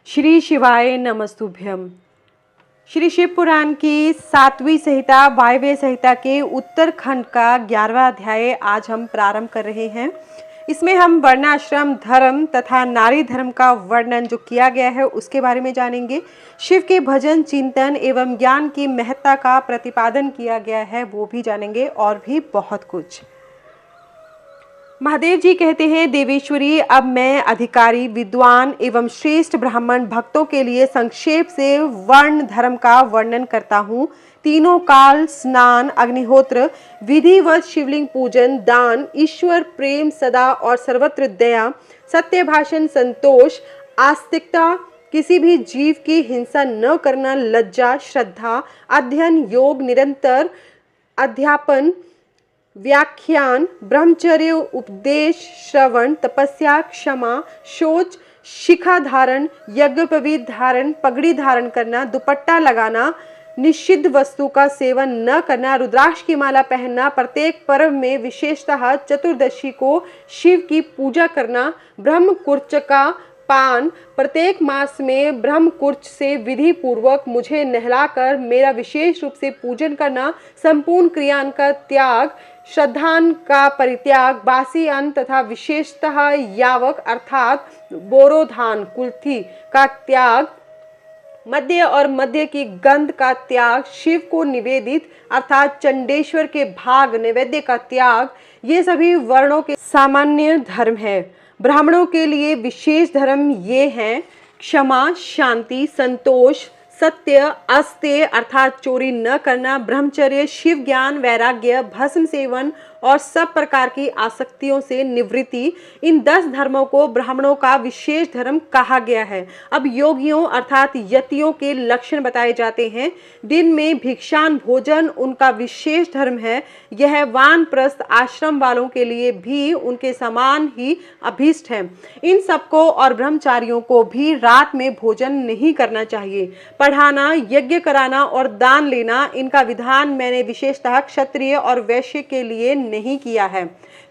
श्री शिवाय नमस्तुभ्यम। श्री शिव पुराण की 7वीं संहिता वायव्य संहिता के उत्तरखंड का 11वां अध्याय आज हम प्रारंभ कर रहे हैं। इसमें हम वर्णाश्रम धर्म तथा नारी धर्म का वर्णन जो किया गया है उसके बारे में जानेंगे। शिव के भजन चिंतन एवं ज्ञान की महत्ता का प्रतिपादन किया गया है वो भी जानेंगे और भी बहुत कुछ। महादेव जी कहते हैं, देवेश्वरी, अब मैं अधिकारी विद्वान एवं श्रेष्ठ ब्राह्मण भक्तों के लिए संक्षेप से वर्ण धर्म का वर्णन करता हूँ। तीनों काल स्नान, अग्निहोत्र, विधिवत शिवलिंग पूजन, दान, ईश्वर प्रेम सदा और सर्वत्र दया, सत्य भाषण, संतोष, आस्तिकता, किसी भी जीव की हिंसा न करना, लज्जा, श्रद्धा, अध्ययन, योग, निरंतर अध्यापन, व्याख्यान, ब्रह्मचर्य, उपदेश, श्रवण, तपस्या, क्षमा, शौच, शिखा धारण, यज्ञोपवीत धारण, पगड़ी धारण करना, दुपट्टा लगाना, निषिद्ध वस्तु का सेवन न करना, रुद्राक्ष की माला पहनना, प्रत्येक पर्व में विशेषतः चतुर्दशी को शिव की पूजा करना, ब्रह्म कुर्च का पान, प्रत्येक मास में ब्रह्म कुर्च से विधि पूर्वक मुझे नहलाकर मेरा विशेष रूप से पूजन करना, संपूर्ण क्रियान का त्याग, श्रद्धान का परित्याग, बासी अन्न तथा विशेषतः यावक अर्थात बोरोधान कुल्थी का त्याग, मध्य और मध्य की गंध का त्याग, शिव को निवेदित अर्थात चंडेश्वर के भाग नैवेद्य का त्याग, ये सभी वर्णों के सामान्य धर्म है। ब्राह्मणों के लिए विशेष धर्म ये हैं: क्षमा, शांति, संतोष, सत्य, अस्तेय अर्थात चोरी न करना, ब्रह्मचर्य, शिव ज्ञान, वैराग्य, भस्म सेवन और सब प्रकार की आसक्तियों से निवृत्ति। इन 10 धर्मों को ब्राह्मणों का विशेष धर्म कहा गया है। अब योगियों अर्थात यतियों के लक्षण बताए जाते हैं। दिन में भिक्षान भोजन उनका विशेष धर्म है। यह वानप्रस्थ आश्रम वालों के लिए भी उनके समान ही अभीष्ट है। इन सबको और ब्रह्मचारियों को भी रात में भोजन नहीं करना चाहिए। पढ़ाना, यज्ञ कराना और दान लेना, इनका विधान मैंने विशेषतः क्षत्रिय और वैश्य के लिए नहीं किया है।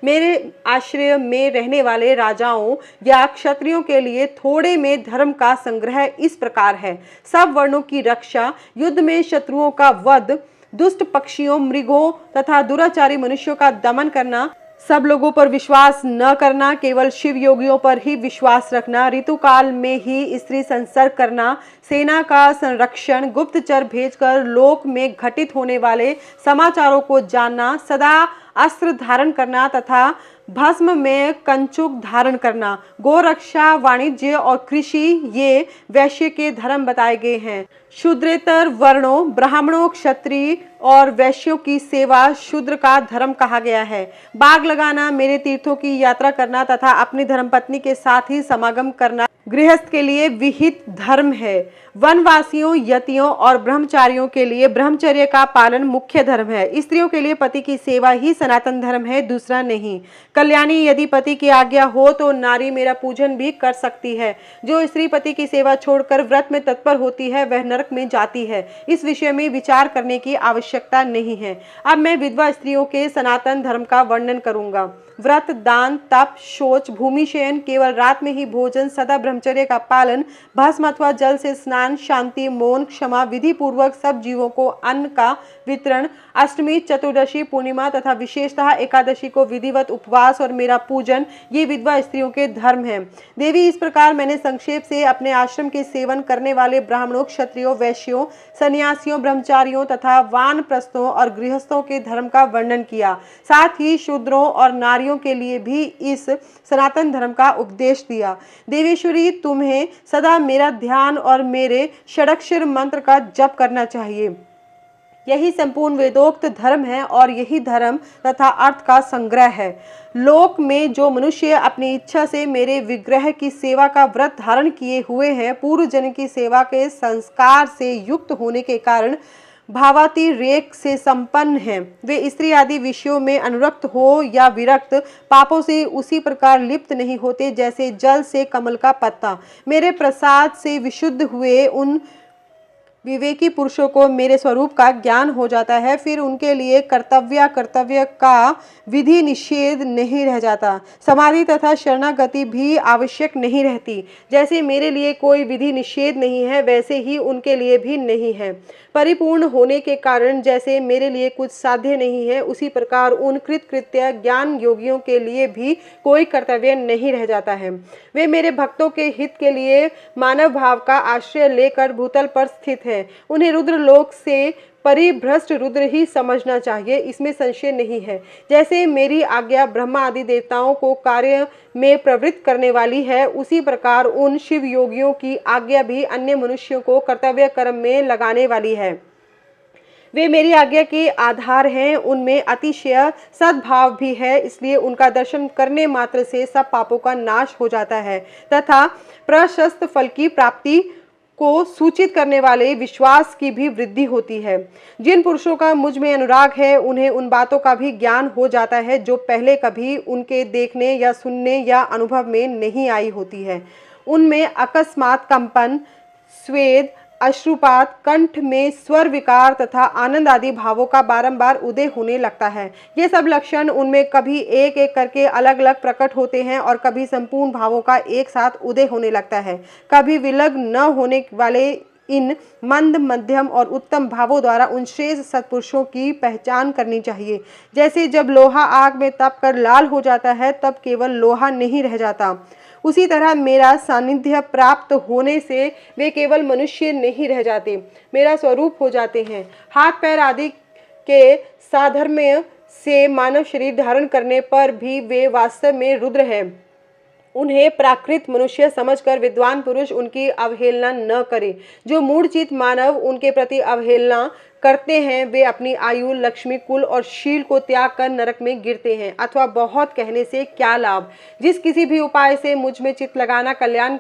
मेरे आश्रय में रहने वाले राजाओं या क्षत्रियों के लिए थोड़े में धर्म का संग्रह इस प्रकार है: सब वर्णों की रक्षा, युद्ध में शत्रुओं का वध, दुष्ट पक्षियों, मृगों तथा दुराचारी मनुष्यों का दमन करना, सब लोगों पर विश्वास न करना, केवल शिव योगियों पर ही विश्वास रखना, ऋतु काल में ही स्त्री संसर्ग करना, सेना का संरक्षण, गुप्तचर भेजकर लोक में घटित होने वाले समाचारों को जानना, सदा अस्त्र धारण करना तथा भस्म में कंचुक धारण करना, गोरक्षा, वाणिज्य और कृषि ये वैश्य के धर्म बताए गए हैं। शूद्रेतर वर्णों ब्राह्मणों, क्षत्रिय और वैश्यों की सेवा शूद्र का धर्म कहा गया है। बाग लगाना, मेरे तीर्थों की यात्रा करना तथा अपनी धर्मपत्नी के साथ ही समागम करना गृहस्थ के लिए विहित धर्म है। वनवासियों, यतियों और ब्रह्मचारियों के लिए ब्रह्मचर्य का पालन मुख्य धर्म है। स्त्रियों के लिए पति की सेवा ही सनातन धर्म है, दूसरा नहीं। कल्याणी, यदि पति की आज्ञा हो तो नारी मेरा पूजन भी कर सकती है। जो स्त्री पति की सेवा छोड़कर व्रत में तत्पर होती है वह नरक में जाती है। इस विषय में विचार करने की आवश्यकता नहीं है। अब मैं विधवा स्त्रियों के सनातन धर्म का वर्णन करूंगा। व्रत, दान, तप, शौच, भूमि शयन, केवल रात में ही भोजन, सदा ब्रह्मचर्य का पालन, भस्म अथवा जल से स्नान, शांति, मौन, क्षमा, विधि पूर्वक सब जीवों को अन्न का वितरण, अष्टमी, चतुर्दशी, पूर्णिमा तथा विशेषतः एकादशी को विधिवत उपवास और मेरा पूजन, ये विधवा स्त्रियों के धर्म हैं। देवी, इस प्रकार मैंने संक्षेप से अपने आश्रम के सेवन करने वाले ब्राह्मणों, क्षत्रियों, वैश्यों, सन्यासियों, ब्रह्मचारियों तथा वानप्रस्थों और गृहस्थों के धर्म का वर्णन किया। साथ ही शूद्रों और नारियों के लिए भी इस सनातन धर्म का उपदेश दिया। देवेश्वरी, तुम्हें सदा मेरा ध्यान और मेरे षडक्षर मंत्र का जप करना चाहिए। यही संपूर्ण वेदोक्त धर्म है और यही धर्म तथा अर्थ का संग्रह है। लोक में जो मनुष्य अपनी इच्छा से मेरे विग्रह की सेवा का व्रत धारण किए हुए हैं, पूर्व जन्म की सेवा के संस्कार से युक्त होने के कारण भावातिरेक से संपन्न हैं, वे स्त्री आदि विषयों में अनुरक्त हो या विरक्त, पापों से उसी प्रकार लिप्त नहीं होते जैसे जल से कमल का पत्ता। मेरे प्रसाद से विशुद्ध हुए उन विवेकी पुरुषों को मेरे स्वरूप का ज्ञान हो जाता है, फिर उनके लिए कर्तव्य का विधि निषेध नहीं रह जाता। समाधि तथा शरणागति भी आवश्यक नहीं रहती। जैसे मेरे लिए कोई विधि निषेध नहीं है, वैसे ही उनके लिए भी नहीं है। परिपूर्ण होने के कारण जैसे मेरे लिए कुछ साध्य नहीं है, उसी प्रकार उन कृतकृत्य ज्ञान योगियों के लिए भी कोई कर्तव्य नहीं रह जाता है। वे मेरे भक्तों के हित के लिए मानव भाव का आश्रय लेकर भूतल पर स्थित हैं। उन्हें रुद्र लोक से परिभ्रष्ट रुद्र ही समझना चाहिए, इसमें संशय नहीं है। जैसे मेरी आज्ञा ब्रह्मा आदि देवताओं को कार्य में प्रवृत्त करने वाली है, उसी प्रकार उन शिव योगियों की आज्ञा भी अन्य मनुष्यों को कर्तव्य कर्म में लगाने वाली है। वे मेरी आज्ञा के आधार हैं, उनमें अतिशय सद्भाव भी है, इसलिए उनका दर्शन करने मात्र से सब पापों का नाश हो जाता है तथा प्रशस्त फल की प्राप्ति को सूचित करने वाले विश्वास की भी वृद्धि होती है। जिन पुरुषों का मुझ में अनुराग है, उन्हें उन बातों का भी ज्ञान हो जाता है जो पहले कभी उनके देखने या सुनने या अनुभव में नहीं आई होती है। उनमें अकस्मात कंपन, स्वेद, अश्रुपात, कंठ में स्वर विकार तथा आनंद आदि भावों का बारंबार उदय होने लगता है। ये सब लक्षण उनमें कभी एक एक करके अलग अलग प्रकट होते हैं और कभी संपूर्ण भावों का एक साथ उदय होने लगता है। कभी विलग न होने वाले इन मंद, मध्यम और उत्तम भावों द्वारा उन श्रेष्ठ सत्पुरुषों की पहचान करनी चाहिए। जैसे जब लोहा आग में तप कर लाल हो जाता है, तब केवल लोहा नहीं रह जाता, उसी तरह मेरा सानिध्य प्राप्त होने से वे केवल मनुष्य नहीं रह जाते, मेरा स्वरूप हो जाते हैं। हाथ पैर आदि के साधर्म्य से मानव शरीर धारण करने पर भी वे वास्तव में रुद्र हैं। उन्हें प्राकृत मनुष्य समझकर विद्वान पुरुष उनकी अवहेलना न करे। जो मूढ़चित मानव उनके प्रति अवहेलना करते हैं, वे अपनी आयु, लक्ष्मी, कुल और शील को त्याग कर नरक में गिरते हैं। अथवा बहुत कहने से क्या लाभ। जिस किसी भी उपाय से मुझ में चित्त लगाना कल्याण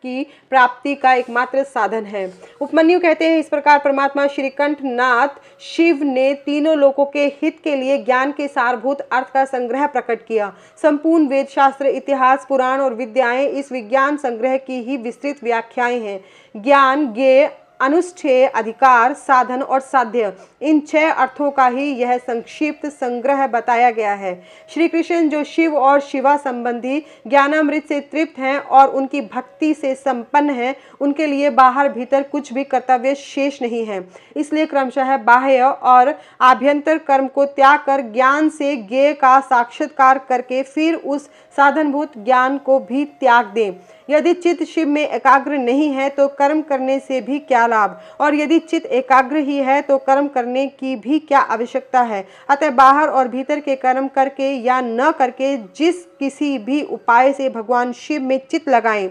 की प्राप्ति का एकमात्र साधन है। उपमन्यु कहते हैं, इस प्रकार परमात्मा श्री कंठनाथ शिव ने तीनों लोकों के हित के लिए ज्ञान के सारभूत अर्थ का संग्रह प्रकट किया। संपूर्ण वेद शास्त्र, इतिहास, पुराण और विद्याएं इस विज्ञान संग्रह की ही विस्तृत व्याख्याएं हैं। ज्ञान, ज्ञेय, अनुष्ठेय, अधिकार, साधन और साध्य, इन 6 अर्थों का ही यह संक्षिप्त संग्रह बताया गया है। श्री कृष्ण जो शिव और शिवा संबंधी ज्ञानामृत से तृप्त हैं और उनकी भक्ति से संपन्न हैं, उनके लिए बाहर भीतर कुछ भी कर्तव्य शेष नहीं है। इसलिए क्रमशः बाह्य और आभ्यंतर कर्म को त्याग कर ज्ञान से ज्ञेय का साक्षात्कार करके फिर उस साधनभूत ज्ञान को भी त्याग दें। यदि चित्त शिव में एकाग्र नहीं है तो कर्म करने से भी क्या लाभ, और यदि चित्त एकाग्र ही है तो कर्म करने की भी क्या आवश्यकता है। अतः बाहर और भीतर के कर्म करके या न करके जिस किसी भी उपाय से भगवान शिव में चित्त लगाएं।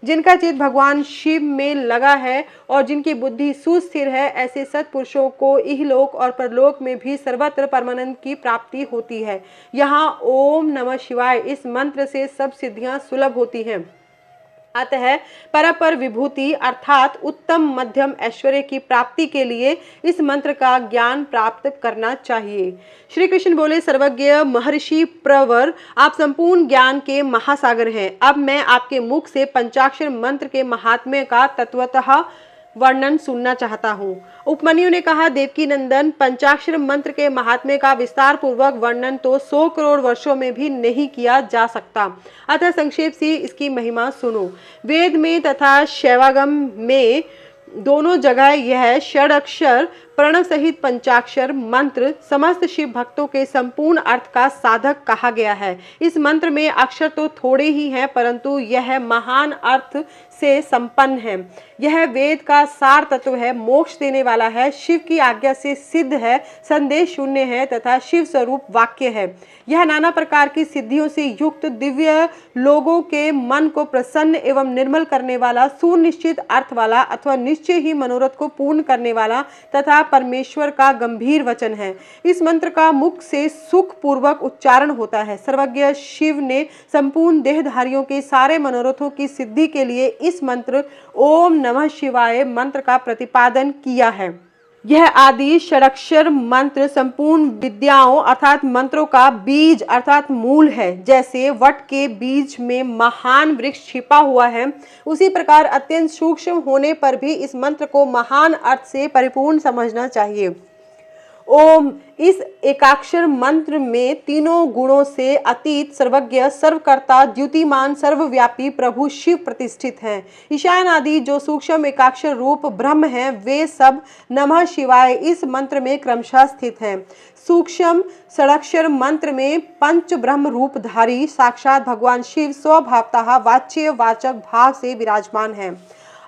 जिनका चित्त भगवान शिव में लगा है और जिनकी बुद्धि सुस्थिर है, ऐसे सत्पुरुषों को इहलोक और परलोक में भी सर्वत्र परमानंद की प्राप्ति होती है। यहाँ ओम नमः शिवाय इस मंत्र से सब सिद्धियां सुलभ होती हैं। अतः परपर विभूति अर्थात उत्तम मध्यम ऐश्वर्य की प्राप्ति के लिए इस मंत्र का ज्ञान प्राप्त करना चाहिए। श्री कृष्ण बोले, सर्वज्ञ महर्षि प्रवर, आप संपूर्ण ज्ञान के महासागर हैं। अब मैं आपके मुख से पंचाक्षर मंत्र के महात्म्य का तत्वतः वर्णन सुनना चाहता हूँ। उपमन्यु ने कहा, देवकी नंदन, पंचाक्षर मंत्र के महात्म्य का विस्तार पूर्वक वर्णन तो 100 करोड़ वर्षों में भी नहीं किया जा सकता, अतः संक्षेप से इसकी महिमा सुनो। वेद में तथा शैवागम में दोनों जगह यह षडक्षर प्रणव सहित पंचाक्षर मंत्र समस्त शिव भक्तों के संपूर्ण अर्थ का साधक कहा गया है। इस मंत्र में अक्षर तो थोड़े ही हैं, परंतु यह महान अर्थ से संपन्न है। यह वेद का सार तत्व है, मोक्ष देने वाला है, शिव की आज्ञा से सिद्ध है, संदेश शून्य है तथा शिव स्वरूप वाक्य है। यह नाना प्रकार की सिद्धियों से युक्त दिव्य लोगों के मन को प्रसन्न एवं निर्मल करने वाला, सुनिश्चित अर्थ वाला अथवा निश्चय ही मनोरथ को पूर्ण करने वाला तथा परमेश्वर का गंभीर वचन है। इस मंत्र का मुख से सुख पूर्वक उच्चारण होता है। सर्वज्ञ शिव ने संपूर्ण देहधारियों के सारे मनोरथों की सिद्धि के लिए इस मंत्र ओम नमः शिवाय मंत्र का प्रतिपादन किया है। यह आदि षडाक्षर मंत्र संपूर्ण विद्याओं अर्थात मंत्रों का बीज अर्थात मूल है। जैसे वट के बीज में महान वृक्ष छिपा हुआ है, उसी प्रकार अत्यंत सूक्ष्म होने पर भी इस मंत्र को महान अर्थ से परिपूर्ण समझना चाहिए। ओम इस एकाक्षर मंत्र में तीनों गुणों से अतीत, सर्वज्ञ, सर्वकर्ता, द्युतिमान, सर्वव्यापी प्रभु शिव प्रतिष्ठित हैं। ईशान आदि जो सूक्ष्म एकाक्षर रूप ब्रह्म हैं, वे सब नमः शिवाय इस मंत्र में क्रमशः स्थित हैं। सूक्ष्म षडाक्षर मंत्र में पंच ब्रह्म रूपधारी साक्षात भगवान शिव स्वभावतः वाच्य वाचक भाव से विराजमान हैं।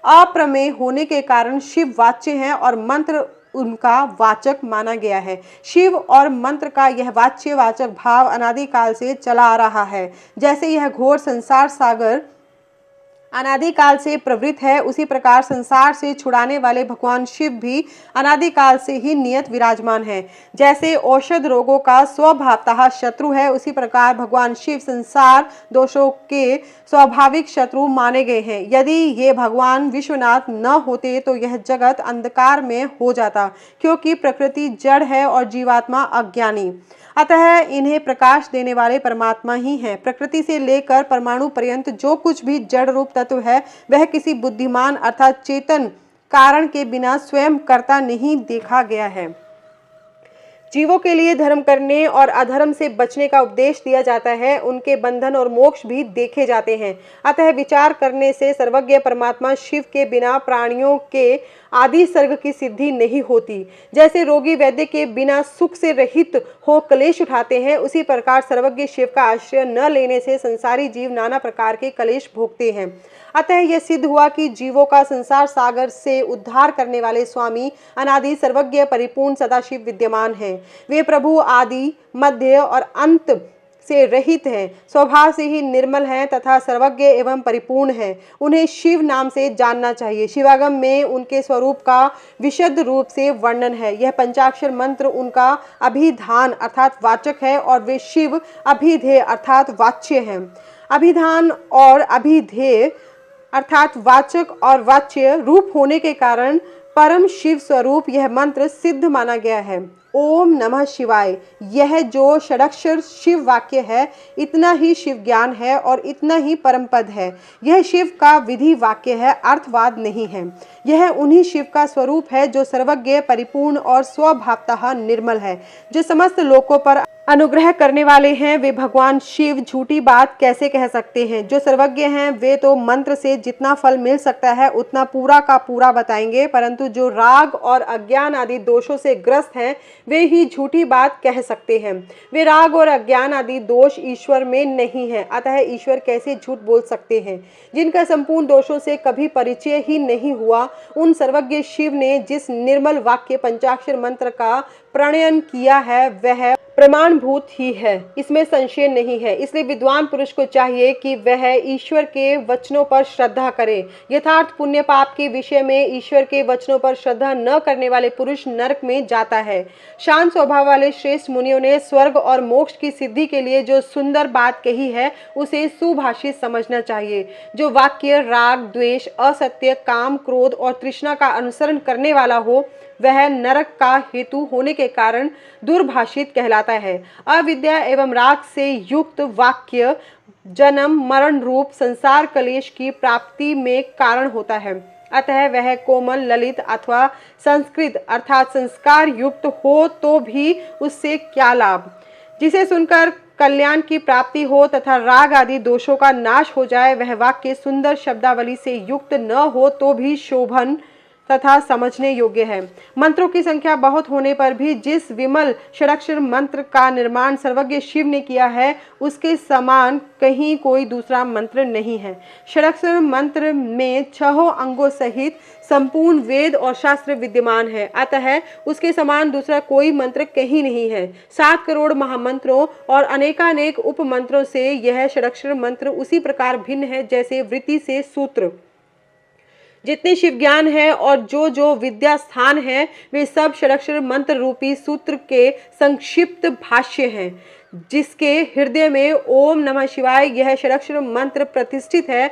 अप्रमेय होने के कारण शिव वाच्य हैं और मंत्र उनका वाचक माना गया है। शिव और मंत्र का यह वाच्य वाचक भाव अनादिकाल से चला आ रहा है। जैसे यह घोर संसार सागर अनादिकाल से प्रवृत्त है, उसी प्रकार संसार से छुड़ाने वाले भगवान शिव भी अनादिकाल से ही नियत विराजमान है। जैसे औषध रोगों का स्वभावतः शत्रु है, उसी प्रकार भगवान शिव संसार दोषों के स्वाभाविक शत्रु माने गए हैं। यदि ये भगवान विश्वनाथ न होते तो यह जगत अंधकार में हो जाता, क्योंकि प्रकृति जड़ है और जीवात्मा अज्ञानी। अतः इन्हें प्रकाश देने वाले परमात्मा ही हैं। प्रकृति से लेकर परमाणु पर्यंत जो कुछ भी जड़ रूप तत्व है, वह किसी बुद्धिमान अर्थात चेतन कारण के बिना स्वयं कर्ता नहीं देखा गया है। जीवों के लिए धर्म करने और अधर्म से बचने का उपदेश दिया जाता है, उनके बंधन और मोक्ष भी देखे जाते हैं। अतः विचार करने से सर्वज्ञ परमात्मा शिव के बिना प्राणियों के आदि सर्ग की सिद्धि नहीं होती। जैसे रोगी वैद्य के बिना सुख से रहित हो क्लेश उठाते हैं, उसी प्रकार सर्वज्ञ शिव का आश्रय न लेने से संसारी जीव नाना प्रकार के क्लेश भोगते हैं। अतः यह सिद्ध हुआ कि जीवों का संसार सागर से उद्धार करने वाले स्वामी अनादि सर्वज्ञ परिपूर्ण सदाशिव विद्यमान हैं। वे प्रभु आदि मध्य और अंत से रहित हैं, स्वभाव से ही निर्मल हैं तथा सर्वज्ञ एवं परिपूर्ण हैं। उन्हें शिव नाम से जानना चाहिए। शिवागम में उनके स्वरूप का विशद रूप से वर्णन है। यह पंचाक्षर मंत्र उनका अभिधान अर्थात वाचक है और वे शिव अभिधेय अर्थात वाच्य हैं। अभिधान और अभिधेय अर्थात वाचक और वाच्य रूप होने के कारण परम शिव स्वरूप यह मंत्र सिद्ध माना गया है। ओम नमः शिवाय यह जो षडाक्षर शिव वाक्य है, इतना ही शिव ज्ञान है और इतना ही परम पद है। यह शिव का विधि वाक्य है, अर्थवाद नहीं है। यह उन्हीं शिव का स्वरूप है जो सर्वज्ञ परिपूर्ण और स्वभावतः निर्मल है, जो समस्त लोकों पर अनुग्रह करने वाले हैं। वे भगवान शिव झूठी बात कैसे कह सकते हैं? जो सर्वज्ञ हैं वे तो मंत्र से जितना फल मिल सकता है उतना पूरा का पूरा बताएंगे, परंतु जो राग और अज्ञान आदि दोषों से ग्रस्त हैं वे ही झूठी बात कह सकते हैं। वे राग और अज्ञान आदि दोष ईश्वर में नहीं है, अतः ईश्वर कैसे झूठ बोल सकते हैं? जिनका संपूर्ण दोषों से कभी परिचय ही नहीं हुआ, उन सर्वज्ञ शिव ने जिस निर्मल वाक्य पंचाक्षर मंत्र का प्रणयन किया है वह प्रमाणभूत ही है, इसमें संशय नहीं है। इसलिए विद्वान पुरुष को चाहिए कि वह ईश्वर के वचनों पर श्रद्धा करे। यथार्थ पुण्य पाप के विषय में ईश्वर के वचनों पर श्रद्धा न करने वाले पुरुष नरक में जाता है। शांत स्वभाव वाले श्रेष्ठ मुनियों ने स्वर्ग और मोक्ष की सिद्धि के लिए जो सुंदर बात कही है उसे सुभाषित समझना चाहिए। जो वाक्य राग, द्वेष, असत्य, काम, क्रोध और तृष्णा का अनुसरण करने वाला हो वह नरक का हेतु होने के कारण दुर्भाषित कहलाता है। अविद्या एवं राग से युक्त वाक्य जन्म मरण रूप संसार कलेश की प्राप्ति में कारण होता है। अतः वह कोमल, ललित अथवा संस्कृत अर्थात संस्कार युक्त हो तो भी उससे क्या लाभ? जिसे सुनकर कल्याण की प्राप्ति हो तथा राग आदि दोषों का नाश हो जाए, वह वाक्य सुंदर शब्दावली से युक्त न हो तो भी शोभन तथा समझने योग्य है। मंत्रों की संख्या बहुत होने पर भी जिस विमल षडाक्षर मंत्र का निर्माण सर्वज्ञ शिव ने किया है, उसके समान कहीं कोई दूसरा मंत्र नहीं है। षडाक्षर मंत्र में 6 अंगों सहित संपूर्ण वेद और शास्त्र विद्यमान है, अतः उसके समान दूसरा कोई मंत्र कहीं नहीं है। 7 करोड़ महामंत्रों और अनेकानेक उपमंत्रों से यह षडाक्षर मंत्र उसी प्रकार भिन्न है जैसे वृत्ति से सूत्र। जितने शिव ज्ञान है और जो विद्या स्थान है वे सब षडाक्षर मंत्र रूपी सूत्र के संक्षिप्त भाष्य हैं। जिसके हृदय में ओम नमः शिवाय यह षडाक्षर मंत्र प्रतिष्ठित है,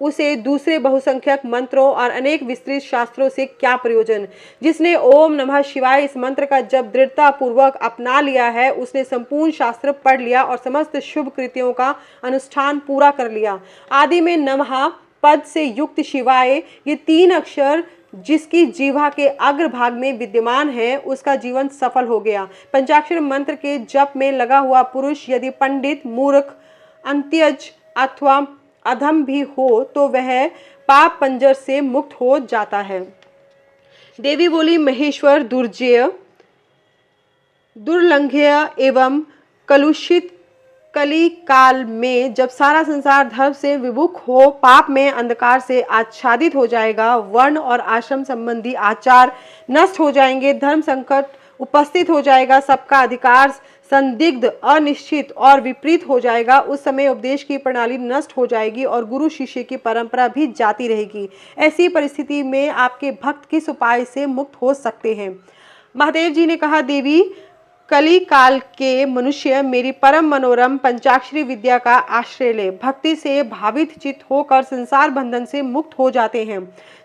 उसे दूसरे बहुसंख्यक मंत्रों और अनेक विस्तृत शास्त्रों से क्या प्रयोजन। जिसने ओम नमः शिवाय इस मंत्र का जब दृढ़ता पूर्वक अपना लिया है, उसने संपूर्ण शास्त्र पढ़ लिया और समस्त शुभ कृत्यों का अनुष्ठान पूरा कर लिया। आदि में नमः पद से युक्त शिवाय, ये 3 अक्षर जिसकी जीवा के अग्रभाग में विद्यमान है, उसका जीवन सफल हो गया। पंचाक्षर मंत्र के जप में लगा हुआ पुरुष यदि पंडित, मूर्ख, अंत्यज अथवा अधम भी हो तो वह पाप पंजर से मुक्त हो जाता है। देवी बोली, महेश्वर दुर्जय, दुर्लंघ्य एवं कलुषित कली काल में जब सारा संसार धर्म से विमुख हो, पाप में अंधकार से आच्छादित हो जाएगा, वर्ण और आश्रम संबंधी आचार नष्ट हो जाएंगे, धर्म संकट उपस्थित हो जाएगा, सबका अधिकार संदिग्ध, अनिश्चित और विपरीत हो जाएगा, उस समय उपदेश की प्रणाली नष्ट हो जाएगी और गुरु शिष्य की परंपरा भी जाती रहेगी। ऐसी परिस्थिति में आपके भक्त किस उपाय से मुक्त हो सकते हैं। महादेव जी ने कहा, देवी कली काल के मनुष्य मेरी परम मनोरम पंचाक्षरी विद्या का आश्रय ले, भक्ति से भावित चित्त होकर संसार बंधन से मुक्त हो जाते हैं।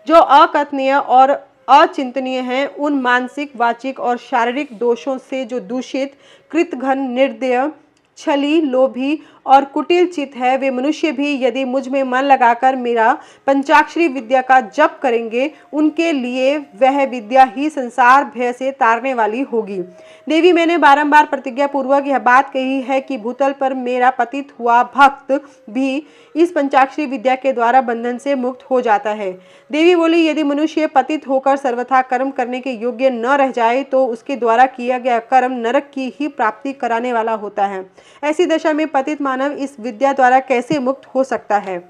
जो अकथनीय और अचिंतनीय हैं, उन मानसिक, वाचिक और शारीरिक दोषों से जो दूषित, कृतघ्न, निर्दय, छली, लोभी और कुटिल चित है, वे मनुष्य भी यदि मुझ में मन लगाकर मेरा पंचाक्षरी विद्या का जप करेंगे, उनके लिए वह विद्या ही संसार भय से तारने वाली होगी। देवी, मैंने बारंबार प्रतिज्ञा पूर्वक यह बात कही है कि भूतल पर मेरा पतित हुआ भक्त भी इस पंचाक्षरी विद्या के द्वारा बंधन से मुक्त हो जाता है। देवी बोली, यदि मनुष्य पतित होकर सर्वथा कर्म करने के योग्य न रह जाए तो उसके द्वारा किया गया कर्म नरक की ही प्राप्ति कराने वाला होता है। ऐसी दशा में पतित मानव इस विद्या द्वारा कैसे मुक्त हो सकता है।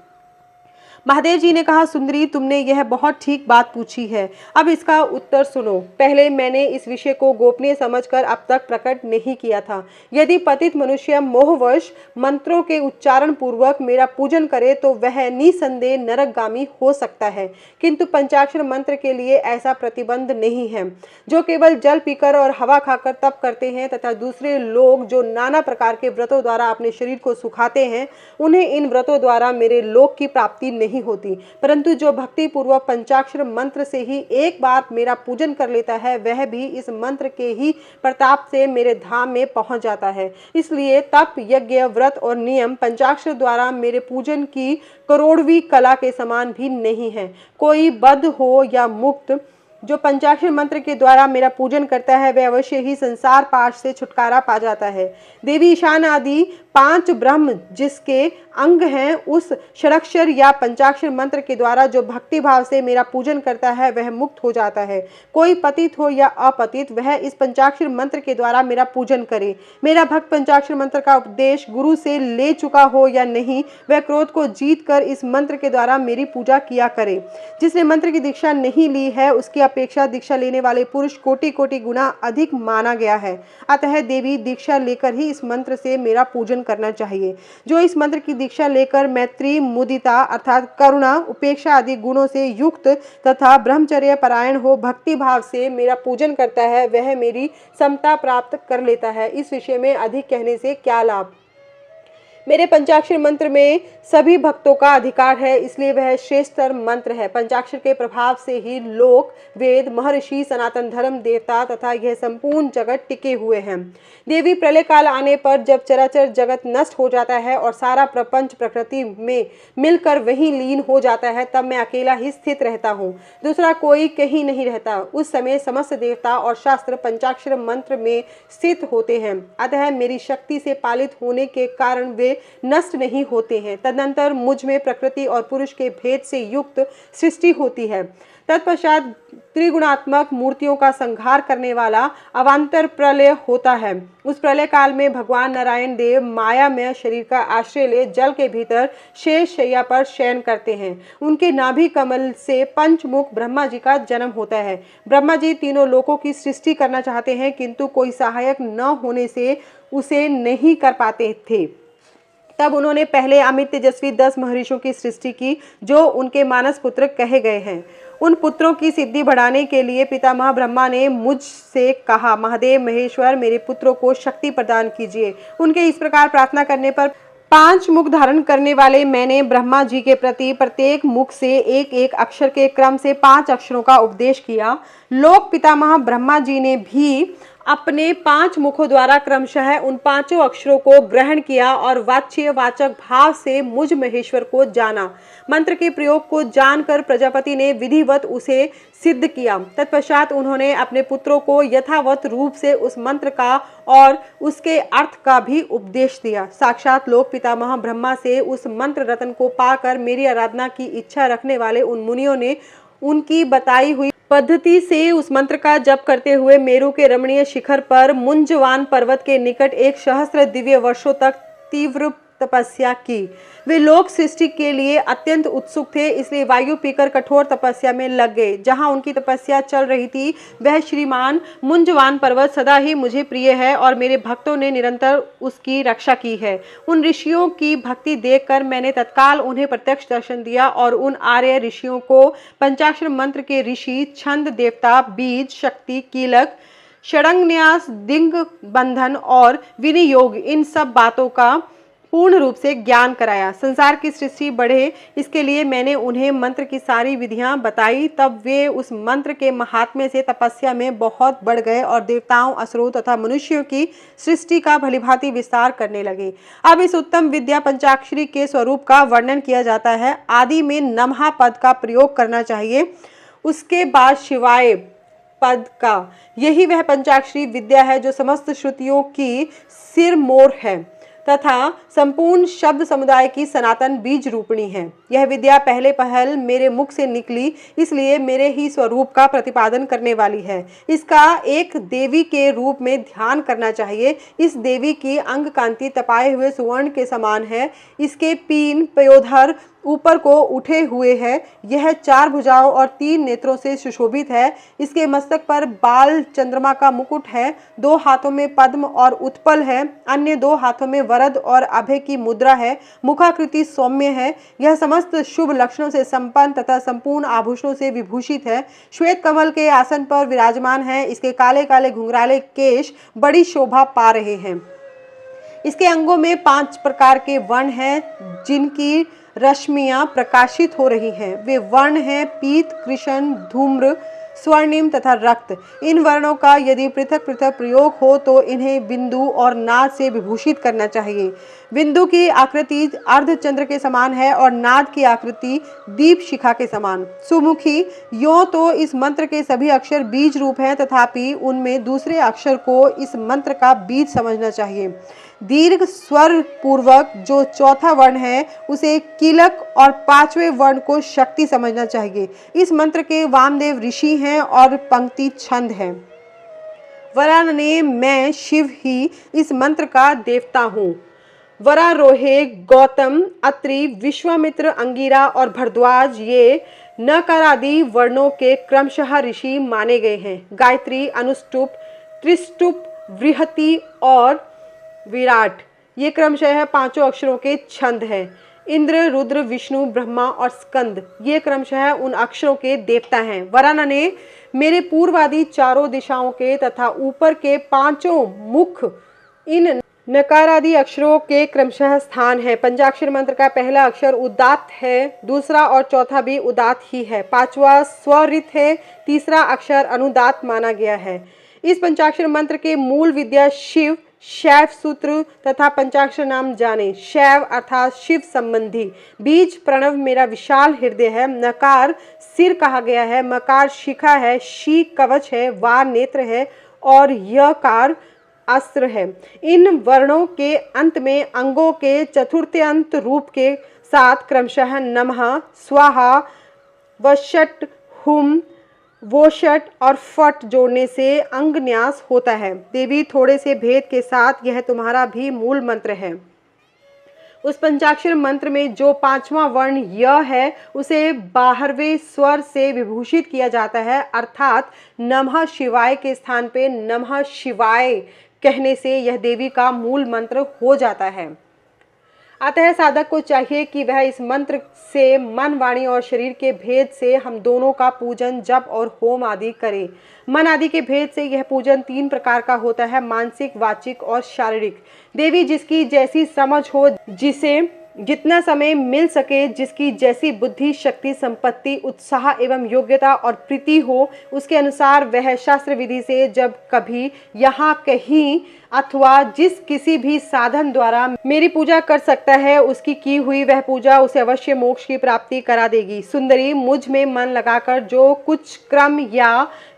महादेव जी ने कहा, सुंदरी, तुमने यह बहुत ठीक बात पूछी है, अब इसका उत्तर सुनो। पहले मैंने इस विषय को गोपनीय समझकर अब तक प्रकट नहीं किया था। यदि पतित मनुष्य मोहवश मंत्रों के उच्चारण पूर्वक मेरा पूजन करे तो वह निसंदेह नरकगामी हो सकता है, किंतु पंचाक्षर मंत्र के लिए ऐसा प्रतिबंध नहीं है। जो केवल जल पीकर और हवा खाकर तप करते हैं तथा दूसरे लोग जो नाना प्रकार के व्रतों द्वारा अपने शरीर को सुखाते हैं, उन्हें इन व्रतों द्वारा मेरे लोक की प्राप्ति नहीं होती, परंतु जो भक्ति पूर्वक पंचाक्षर मंत्र से ही एक बार मेरा पूजन कर लेता है, वह भी इस मंत्र के ही प्रताप से मेरे धाम में पहुंच जाता है। इसलिए तप, यज्ञ, व्रत और नियम पंचाक्षर द्वारा मेरे पूजन की करोड़वीं कला के समान भी नहीं है। कोई बद्ध हो या मुक्त जो पंचाक्षर मंत्र के द्वारा मेरा पूजन करता है, वह अवश्य ही संसार पाश से छुटकारा पा जाता है। देवी, ईशान आदि 5 ब्रह्म जिसके अंग हैं, उस षडाक्षर या पंचाक्षर मंत्र के द्वारा जो भक्ति भाव से मेरा पूजन करता है, वह मुक्त हो जाता है। कोई पतित हो या अपतित, वह इस पंचाक्षर मंत्र के द्वारा मेरा पूजन करे। मेरा भक्त पंचाक्षर मंत्र का उपदेश गुरु से ले चुका हो या नहीं, वह क्रोध को जीत कर इस मंत्र के द्वारा मेरी पूजा किया करे। जिसने मंत्र की दीक्षा नहीं ली है, उसकी अपेक्षा दीक्षा लेने वाले पुरुष कोटि कोटि गुना अधिक माना गया है। अतः देवी, दीक्षा लेकर ही इस मंत्र से मेरा पूजन करना चाहिए। जो इस मंत्र की दीक्षा लेकर मैत्री, मुदिता अर्थात करुणा, उपेक्षा आदि गुणों से युक्त तथा ब्रह्मचर्य परायण हो भक्ति भाव से मेरा पूजन करता है, वह मेरी समता प्राप्त कर लेता है। इस विषय में अधिक कहने से क्या लाभ। मेरे पंचाक्षर मंत्र में सभी भक्तों का अधिकार है, इसलिए वह श्रेष्ठतर मंत्र है। पंचाक्षर के प्रभाव से ही लोक, वेद, महर्षि, सनातन धर्म, देवता तथा यह संपूर्ण जगत टिके हुए हैं। देवी, प्रलय काल आने पर जब चराचर जगत नष्ट हो जाता है और सारा प्रपंच प्रकृति में मिलकर वहीं लीन हो जाता है, तब मैं अकेला ही स्थित रहता हूँ, दूसरा कोई कहीं नहीं रहता। उस समय समस्त देवता और शास्त्र पंचाक्षर मंत्र में स्थित होते हैं, अतः मेरी शक्ति से पालित होने के कारण वे नष्ट नहीं होते हैं। तदनंतर मुझ में प्रकृति और पुरुष के भेद से युक्त सृष्टि होती है। तत्पश्चात त्रिगुणात्मक मूर्तियों का संहार करने वाला अवान्तर प्रलय होता है। उस प्रलय काल में भगवान नारायण देव माया में शरीर का आश्रय ले जल के भीतर शेष शैया पर शयन करते हैं। उनके नाभि कमल से पंचमुख ब्रह्मा जी का जन्म होता है। ब्रह्मा जी तीनों लोकों की सृष्टि करना चाहते हैं, किंतु कोई सहायक न होने से उसे नहीं कर पाते थे। तब उन्होंने पहले अमित तेजस्वी 10 महर्षियों की सृष्टि की, जो उनके मानस पुत्र कहे गए हैं। उन पुत्रों की सिद्धि बढ़ाने के लिए पितामह ब्रह्मा ने मुझसे कहा, महादेव, महेश्वर, मेरे पुत्रों को शक्ति प्रदान कीजिए। उनके इस प्रकार प्रार्थना करने पर 5 मुख धारण करने वाले मैंने ब्रह्मा जी के प्रति प्रत्येक मुख से एक एक अक्षर के क्रम से 5 अक्षरों का उपदेश किया। लोक पितामह ब्रह्मा जी ने भी अपने 5 मुखों द्वारा क्रमशः उन 5 अक्षरों को ग्रहण किया और वाच्य वाचक भाव से मुझ महेश्वर को जाना। मंत्र के प्रयोग को जानकर प्रजापति ने विधिवत उसे सिद्ध किया। तत्पश्चात उन्होंने अपने पुत्रों को यथावत रूप से उस मंत्र का और उसके अर्थ का भी उपदेश दिया। साक्षात लोक पितामह ब्रह्मा से उस मंत्र रत्न को पाकर मेरी आराधना की इच्छा रखने वाले उन मुनियों ने उनकी बताई हुई पद्धति से उस मंत्र का जप करते हुए मेरू के रमणीय शिखर पर मुंजवान पर्वत के निकट 1 सहस्त्र दिव्य वर्षों तक तीव्र तपस्या की। वे लोक सृष्टि के लिए अत्यंत उत्सुक थे, इसलिए वायु पीकर कठोर तपस्या में लग गए। जहां उनकी तपस्या चल रही थी वह श्रीमान मुंजवान पर्वत सदा ही मुझे प्रिय है और मेरे भक्तों ने निरंतर उसकी रक्षा की है। उन ऋषियों की भक्ति देखकर मैंने तत्काल उन्हें प्रत्यक्ष दर्शन दिया और उन आर्य ऋषियों को पंचाक्षर मंत्र के ऋषि, छंद देवता, बीज, शक्ति, कीलक, षडंगन्यास, दिंग बंधन और विनियोग, इन सब बातों का पूर्ण रूप से ज्ञान कराया। संसार की सृष्टि बढ़े इसके लिए मैंने उन्हें मंत्र की सारी विधियां बताई। तब वे उस मंत्र के महात्म्य से तपस्या में बहुत बढ़ गए और देवताओं, असुरों तथा मनुष्यों की सृष्टि का भलीभांति विस्तार करने लगे। अब इस उत्तम विद्या पंचाक्षरी के स्वरूप का वर्णन किया जाता है। आदि में नमः पद का प्रयोग करना चाहिए, उसके बाद शिवाय पद का। यही वह पंचाक्षरी विद्या है जो समस्त श्रुतियों की सिरमौर है तथा संपूर्ण शब्द समुदाय की सनातन बीज रूपणी है। यह विद्या पहले पहल मेरे मुख से निकली, इसलिए मेरे ही स्वरूप का प्रतिपादन करने वाली है। इसका एक देवी के रूप में ध्यान करना चाहिए। इस देवी की अंग कांति तपाए हुए सुवर्ण के समान है। इसके पीन पयोधर ऊपर को उठे हुए है। यह 4 भुजाओं और 3 नेत्रों से सुशोभित है। इसके मस्तक पर बाल चंद्रमा का मुकुट है। 2 हाथों में पद्म और उत्पल है। अन्य 2 हाथों में वरद और अभय की मुद्रा है। मुखाकृति सौम्य है। यह समस्त शुभ लक्षणों से संपन्न तथा संपूर्ण आभूषणों से विभूषित है। श्वेत कमल के आसन पर विराजमान है। इसके काले काले घुंघराले केश बड़ी शोभा पा रहे हैं। इसके अंगों में 5 प्रकार के वर्ण हैं जिनकी रश्मियां प्रकाशित हो रही हैं। वे वर्ण हैं पीत, कृष्ण, धूम्र, स्वर्णिम तथा रक्त। इन वर्णों का यदि पृथक पृथक प्रयोग हो तो इन्हें बिंदु और नाद से विभूषित करना चाहिए। बिंदु की आकृति अर्धचंद्र के समान है और नाद की आकृति दीप शिखा के समान। सुमुखी। यों तो इस मंत्र के सभी अक्षर बीज रूप हैं, तथापि उनमें दूसरे अक्षर को इस मंत्र का बीज समझना चाहिए। दीर्घ स्वर पूर्वक जो चौथा वर्ण है उसे कीलक और 5वें वर्ण को शक्ति समझना चाहिए। इस मंत्र के वामदेव ऋषि हैं और पंक्ति छंद है। वरानने मैं शिव ही इस मंत्र का देवता हूँ। वरारोहे, गौतम, अत्रि, विश्वामित्र, अंगिरा और भरद्वाज ये नकारादि वर्णों के क्रमशः ऋषि माने गए हैं। गायत्री, अनुष्टुप, त्रिष्टुप, बृहति और विराट ये क्रमशः 5 अक्षरों के छंद हैं। इंद्र, रुद्र, विष्णु, ब्रह्मा और स्कंद ये क्रमशः उन अक्षरों के देवता हैं। वरानने मेरे पूर्वादि 4 दिशाओं के तथा ऊपर के 5 मुख इन नकारादि अक्षरों के क्रमशः स्थान है। पंचाक्षर मंत्र का पहला अक्षर उदात्त है, दूसरा और चौथा भी उदात्त ही है, 5वां स्वरित है, तीसरा अक्षर अनुदात्त माना गया है। इस पंचाक्षर मंत्र के मूल विद्या शिव, शैव सूत्र तथा पंचाक्षर नाम जाने। शैव अर्थात शिव संबंधी। बीज प्रणव मेरा विशाल हृदय है। नकार सिर कहा गया है। मकार शिखा है। शी कवच है। वा नेत्र है और यकार अस्त्र है। इन वर्णों के अंत में अंगों के चतुर्थ्यंत रूप के साथ क्रमशः नमः, स्वाहा, वषट, हुम, वोषट और फट जोड़ने से अंगन्यास होता है। देवी थोड़े से भेद के साथ यह तुम्हारा भी मूल मंत्र है। उस पंचाक्षर मंत्र में जो 5वां वर्ण य है उसे 12वें स्वर से विभूषित किया जाता है, अर्थात नमः शिवाय के स्थान पे नमः शिवाय कहने से यह देवी का मूल मंत्र हो जाता है। अतः साधक को चाहिए कि वह इस मंत्र से मन, वाणी और शरीर के भेद से हम दोनों का पूजन, जप और होम आदि करे। मन आदि के भेद से यह पूजन 3 प्रकार का होता है, मानसिक, वाचिक और शारीरिक। देवी जिसकी जैसी समझ हो, जिसे जितना समय मिल सके, जिसकी जैसी बुद्धि, शक्ति, संपत्ति, उत्साह एवं योग्यता और प्रीति हो, उसके अनुसार वह शास्त्र विधि से जब कभी, यहाँ, कहीं अथवा जिस किसी भी साधन द्वारा मेरी पूजा कर सकता है, उसकी की हुई वह पूजा उसे अवश्य मोक्ष की प्राप्ति करा देगी। सुंदरी, मुझ में मन लगाकर जो कुछ क्रम या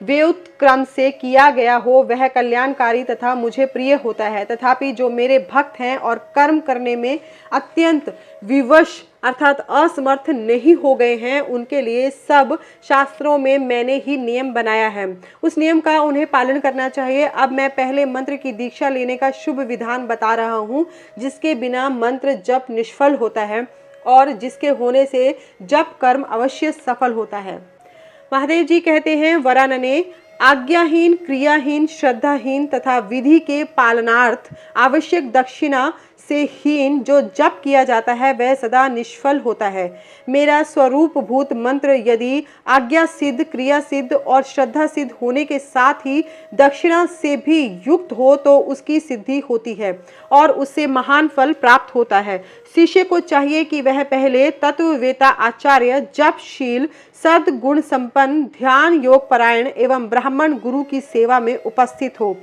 व्युत्क्रम से किया गया हो वह कल्याणकारी तथा मुझे प्रिय होता है। तथापि जो मेरे भक्त हैं और कर्म करने में अत्यंत विवश अर्थात असमर्थ नहीं हो गए हैं, उनके लिए सब शास्त्रों में मैंने ही नियम बनाया है, उस नियम का उन्हें पालन करना चाहिए। अब मैं पहले मंत्र की दीक्षा लेने का शुभ विधान बता रहा हूँ, जिसके बिना मंत्र जप निष्फल होता है और जिसके होने से जप कर्म अवश्य सफल होता है। महादेव जी कहते हैं, वरानने, आज्ञाहीन, क्रियाहीन, श्रद्धाहीन तथा विधि के पालनार्थ आवश्यक दक्षिणा से हीन जो जप किया जाता है वह सदा निष्फल होता है। मेरा स्वरूप भूत मंत्र यदि आज्ञा सिद्ध, क्रिया सिद्ध और श्रद्धा सिद्ध होने के साथ ही दक्षिणा से भी युक्त हो तो उसकी सिद्धि होती है और उससे महान फल प्राप्त होता है। शिष्य को चाहिए कि वह पहले तत्ववेता आचार्य, जपशील, सद्गुण संपन्न, ध्यान योग परायण एवं ब्राह्मण गुरु की सेवा में उपस्थित हो।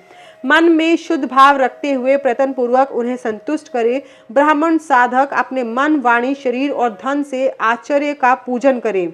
मन में शुद्ध भाव रखते हुए प्रयत्न पूर्वक उन्हें संतुष्ट करे। ब्राह्मण साधक अपने मन, वाणी, शरीर और धन से आचार्य का पूजन करे।